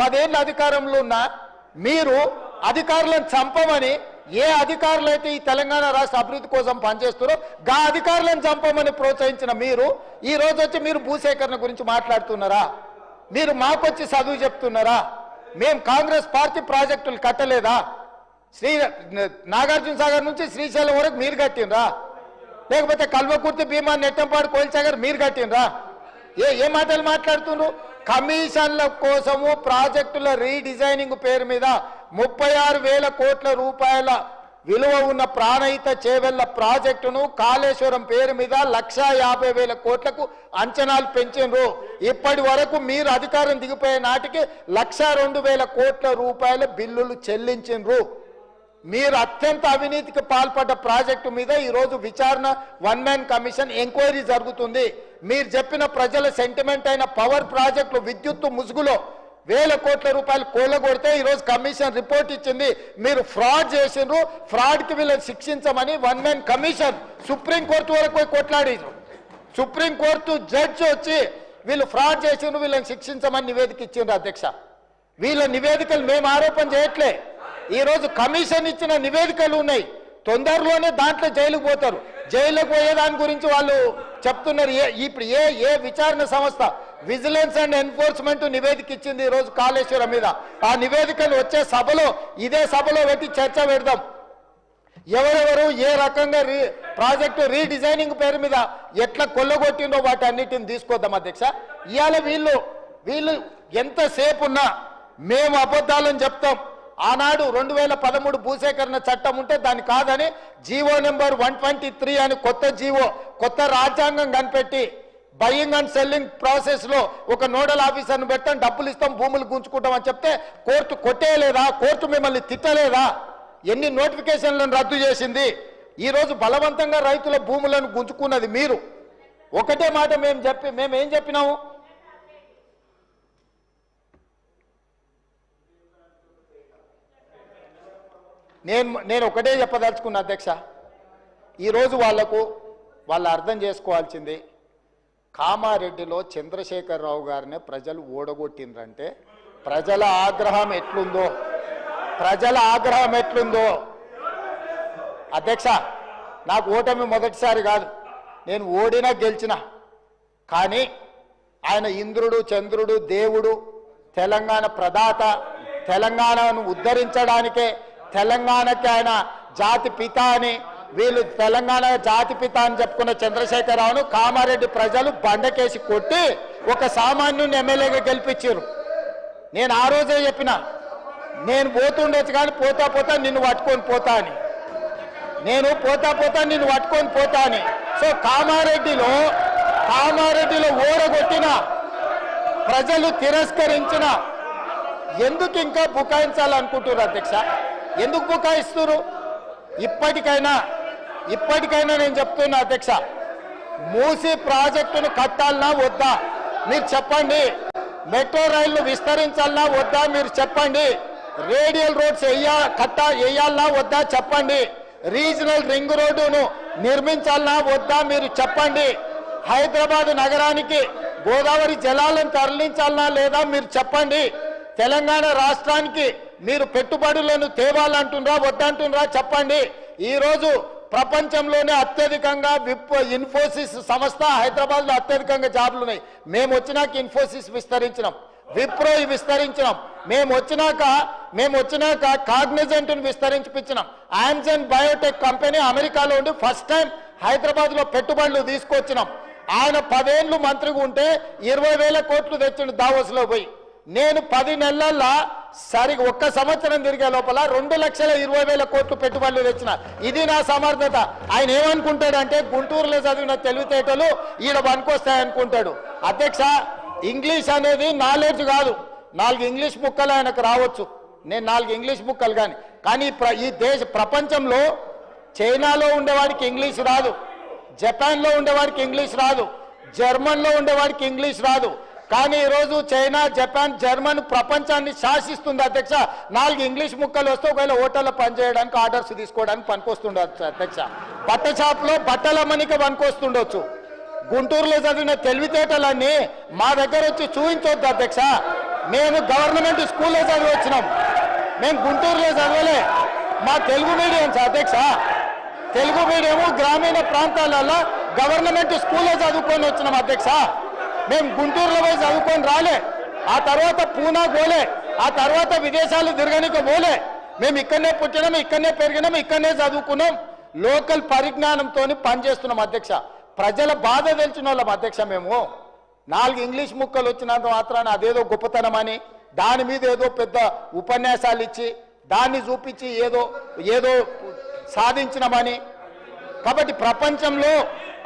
10 ఏళ్ళ అధికారంలో ఉన్న మీరు అధికారులను చంపమని ఏ అధికారులు అయితే ఈ తెలంగాణ రాష్ట్ర అభివృద్ధి కోసం పనిచేస్తారో గా అధికారులను చంపమని ప్రోత్సహించిన మీరు ఈ రోజు వచ్చి మీరు భూసేకరణ గురించి మాట్లాడుతున్నారా? మీరు మాకొచ్చి చదువు చెప్తున్నారా? మేము కాంగ్రెస్ పార్టీ ప్రాజెక్టులు కట్టలేదా? నాగార్జున సాగర్ నుంచి శ్రీశైలం వరకు మీరు కట్టినరా? లేకపోతే కల్వకుర్తి భీమా నెట్టంపాడు కోయిల్సాగర్ మీరు కట్టినరా? ఏ మాటలు మాట్లాడుతున్నారు? కమిషన్ల కోసము ప్రాజెక్టుల రీడిజైనింగ్ పేరు మీద 36,000 కోట్ల రూపాయల విలువ ఉన్న ప్రాణహిత చేవెళ్ల ప్రాజెక్టును కాళేశ్వరం పేరు మీద 1,50,000 కోట్లకు అంచనాలు పెంచారు. ఇప్పటి వరకు మీరు అధికారం దిగిపోయే నాటికి 1,02,000 కోట్ల రూపాయల బిల్లులు చెల్లించారు. మీరు అత్యంత అవినీతికి పాల్పడ్డ ప్రాజెక్టు మీద ఈరోజు విచారణ 1 మ్యాన్ కమిషన్ ఎంక్వైరీ జరుగుతుంది. మీరు చెప్పిన ప్రజల సెంటిమెంట్ అయిన పవర్ ప్రాజెక్టులు విద్యుత్తు ముసుగులో 1,000 కోట్ల రూపాయలు కూలగొడితే ఈరోజు కమిషన్ రిపోర్ట్ ఇచ్చింది. మీరు ఫ్రాడ్ చేసిండ్రు, ఫ్రాడ్కి వీళ్ళని శిక్షించమని 1 మ్యాన్ కమిషన్ సుప్రీంకోర్టు వరకు పోయి కొట్లాడారు. సుప్రీంకోర్టు జడ్జి వచ్చి వీళ్ళు ఫ్రాడ్ చేసిండ్రు, వీళ్ళని శిక్షించమని నివేదిక ఇచ్చిండ్రు. అధ్యక్ష, వీళ్ళ నివేదికలు మేము ఆరోపణ చేయట్లే. ఈరోజు కమిషన్ ఇచ్చిన నివేదికలు ఉన్నాయి. తొందరలోనే దాంట్లో జైలుకు పోతారు. జైలుకు పోయే దాని గురించి వాళ్ళు చెప్తున్నారు. ఇప్పుడు ఏ విచారణ సంస్థ విజిలెన్స్ అండ్ ఎన్ఫోర్స్మెంట్ నివేదిక ఇచ్చింది ఈరోజు కాళేశ్వరం మీద. ఆ నివేదికలు వచ్చే సభలో ఇదే సభలో పెట్టి చర్చ పెడదాం. ఎవరెవరు ఏ రకంగా ప్రాజెక్టు రీడిజైనింగ్ పేరు మీద ఎట్లా కొల్లగొట్టిందో వాటి అన్నిటిని తీసుకొద్దాం. అధ్యక్ష, ఇవాళ వీళ్ళు ఎంతసేపు ఉన్నా మేము అబద్ధాలని చెప్తాం. ఆనాడు 2013 భూసేకరణ చట్టం ఉంటే దాన్ని కాదని జీవో నెంబర్ 123 అని కొత్త జీవో, కొత్త రాజ్యాంగం కనిపెట్టి బయింగ్ అండ్ సెల్లింగ్ ప్రాసెస్ లో ఒక నోడల్ ఆఫీసర్ను పెట్టాం, డబ్బులు ఇస్తాం, భూములు గుంజుకుంటాం అని చెప్తే కోర్టు కొట్టేయలేదా? కోర్టు మిమ్మల్ని తిట్టలేదా? ఎన్ని నోటిఫికేషన్లను రద్దు చేసింది? ఈరోజు బలవంతంగా రైతుల భూములను గుంజుకున్నది మీరు. ఒకటే మాట మేమేం చెప్పినాము? నేను ఒకటే చెప్పదలుచుకున్నా అధ్యక్ష, ఈరోజు వాళ్ళు అర్థం చేసుకోవాల్సింది, కామారెడ్డిలో చంద్రశేఖరరావు గారిని ప్రజలు ఓడగొట్టిండ్రంటే ప్రజల ఆగ్రహం ఎట్లుందో అధ్యక్ష, నాకు ఓటమి మొదటిసారి కాదు. నేను ఓడినా గెలిచినా. కానీ ఆయన ఇంద్రుడు, చంద్రుడు, దేవుడు, తెలంగాణ ప్రదాత, తెలంగాణను ఉద్ధరించడానికే తెలంగాణకి ఆయన జాతి పిత అని, వీళ్ళు తెలంగాణ జాతి పిత అని చెప్పుకున్న చంద్రశేఖరరావును కామారెడ్డి ప్రజలు బండకేసి కొట్టి ఒక సామాన్యుని ఎమ్మెల్యేగా గెలిపించారు. నేను ఆ రోజే చెప్పిన, నేను పోతుండొచ్చు కానీ పోతా నిన్ను పట్టుకొని పోతా అని. నేను పోతా నిన్ను పట్టుకొని పోతా అని. సో కామారెడ్డిలో ఓడగొట్టిన ప్రజలు తిరస్కరించిన ఎందుకు ఇంకా బుకాయించాలనుకుంటున్నారు అధ్యక్ష? ఎందుకు బుకాయిస్తున్నారు? ఇప్పటికైనా నేను చెప్తున్నా అధ్యక్ష, మూసీ ప్రాజెక్టును కట్టాలన్నా వద్దా మీరు చెప్పండి. మెట్రో రైళ్లు విస్తరించాలన్నా వద్దా మీరు చెప్పండి. రేడియల్ రోడ్స్ వేయాలన్నా వద్దా చెప్పండి. రీజనల్ రింగ్ రోడ్డును నిర్మించాలన్నా వద్దా మీరు చెప్పండి. హైదరాబాద్ నగరానికి గోదావరి జలాలను తరలించాలన్నా లేదా మీరు చెప్పండి. తెలంగాణ రాష్ట్రానికి మీరు పెట్టుబడులను తేవాలంటున్నారా వద్దంటున్నారా చెప్పండి. ఈరోజు ప్రపంచంలోనే అత్యధికంగా ఇన్ఫోసిస్ సంస్థ హైదరాబాద్లో అత్యధికంగా జాబ్లు ఉన్నాయి. మేము వచ్చినాక ఇన్ఫోసిస్ విస్తరించినాం, విప్రో విస్తరించినాం. మేము వచ్చినాక కాగ్నిజెంట్ను విస్తరించిపించినాం. ఆమ్జన్ బయోటెక్ కంపెనీ అమెరికాలో ఉండి ఫస్ట్ టైం హైదరాబాద్లో పెట్టుబడులు తీసుకొచ్చినాం. ఆయన 10 ఏళ్ళు మంత్రిగా ఉంటే 20,000 కోట్లు తెచ్చిండు దావోస్లో పోయి. నేను 10 నెలల్లో సరిగా 1 సంవత్సరం తిరిగే లోపల 2,20,000 కోట్లు పెట్టుబడులు తెచ్చిన. ఇది నా సమర్థత. ఆయన ఏమనుకుంటాడంటే గుంటూరులో చదివిన తెలివితేటలు ఈడ పనికొస్తాయనుకుంటాడు. అధ్యక్ష, ఇంగ్లీష్ అనేది నాలెడ్జ్ కాదు. 4 ఇంగ్లీష్ బుక్కలు ఆయనకు రావచ్చు, నేను 4 ఇంగ్లీష్ బుక్కలు కానీ ఈ ప్రపంచంలో చైనాలో ఉండేవాడికి ఇంగ్లీష్ రాదు, జపాన్లో ఉండేవాడికి ఇంగ్లీష్ రాదు, జర్మన్లో ఉండేవాడికి ఇంగ్లీష్ రాదు. కానీ ఈరోజు చైనా, జపాన్, జర్మన్ ప్రపంచాన్ని శాసిస్తుంది అధ్యక్ష. 4 ఇంగ్లీష్ ముక్కలు వస్తే ఒకవేళ హోటల్లో పనిచేయడానికి, ఆర్డర్స్ తీసుకోవడానికి పనికొస్తుండొచ్చు అధ్యక్ష. బట్ట షాప్లో బట్టల అమ్మనికి పనికొస్తుండొచ్చు. గుంటూరులో చదివిన తెలివితేటలన్నీ మా దగ్గర వచ్చి చూపించొద్దు అధ్యక్ష. మేము గవర్నమెంట్ స్కూల్లో చదివి వచ్చినాం, మేము గుంటూరులో చదవలే. మా తెలుగు మీడియం అధ్యక్ష, తెలుగు మీడియము గ్రామీణ ప్రాంతాలలో గవర్నమెంట్ స్కూల్లో చదువుకొని వచ్చినాం అధ్యక్ష. మేము గుంటూరులో పోయి చదువుకొని రాలే, ఆ తర్వాత పూనా పోలే, ఆ తర్వాత విదేశాలు తిరగనికి పోలే. మేము ఇక్కడనే పుట్టినాం, ఇక్కడనే పెరిగినాం, ఇక్కడనే చదువుకున్నాం. లోకల్ పరిజ్ఞానంతో పనిచేస్తున్నాం అధ్యక్ష. ప్రజల బాధ తెలిసిన వాళ్ళం అధ్యక్ష. మేము 4 ఇంగ్లీష్ ముక్కలు వచ్చినంత మాత్రాన అదేదో గొప్పతనం అని దాని మీద ఏదో పెద్ద ఉపన్యాసాలు ఇచ్చి దాన్ని చూపించి ఏదో ఏదో సాధించినమని. కాబట్టి ప్రపంచంలో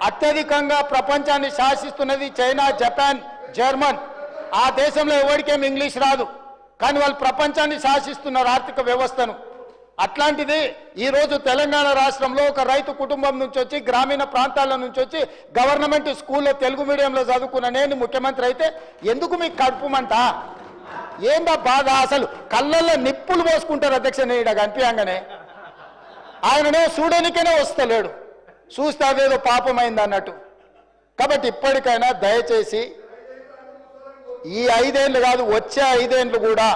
అత్యధికంగా ప్రపంచాన్ని శాసిస్తున్నది చైనా, జపాన్, జర్మన్. ఆ దేశంలో ఎవరికేం ఇంగ్లీష్ రాదు, కానీ వాళ్ళు ప్రపంచాన్ని శాసిస్తున్నారు ఆర్థిక వ్యవస్థను. అట్లాంటిది ఈరోజు తెలంగాణ రాష్ట్రంలో ఒక రైతు కుటుంబం నుంచి వచ్చి గ్రామీణ ప్రాంతాల నుంచి వచ్చి గవర్నమెంట్ స్కూల్లో తెలుగు మీడియంలో చదువుకున్న నేను ముఖ్యమంత్రి అయితే ఎందుకు మీకు కడుపుమంట? ఏందా బాధ? అసలు కళ్ళల్లో నిప్పులు పోసుకుంటారు అధ్యక్ష. నేను కనిపించగానే ఆయననే చూడనికనే వస్తలేడు, చూస్తే అదేదో పాపమైంది అన్నట్టు. కాబట్టి ఇప్పటికైనా దయచేసి ఈ 5 ఏళ్ళు కాదు వచ్చే 5 ఏళ్ళు కూడా,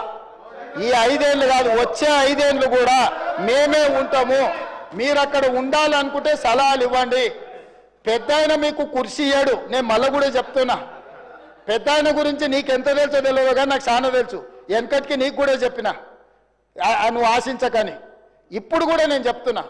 ఈ 5 ఏళ్ళు కాదు వచ్చే 5 ఏళ్ళు కూడా మేమే ఉంటాము. మీరు అక్కడ ఉండాలనుకుంటే సలహాలు ఇవ్వండి. పెద్ద ఆయన మీకు కుర్చీ ఇయ్యాడు, నేను మళ్ళీ కూడా చెప్తున్నా. పెద్ద ఆయన గురించి నీకు ఎంత తెలుసో తెలియదు కానీ నాకు చాలా తెలుసు. వెనకటికి నీకు కూడా చెప్పిన, నువ్వు ఆశించకని. ఇప్పుడు కూడా నేను చెప్తున్నా.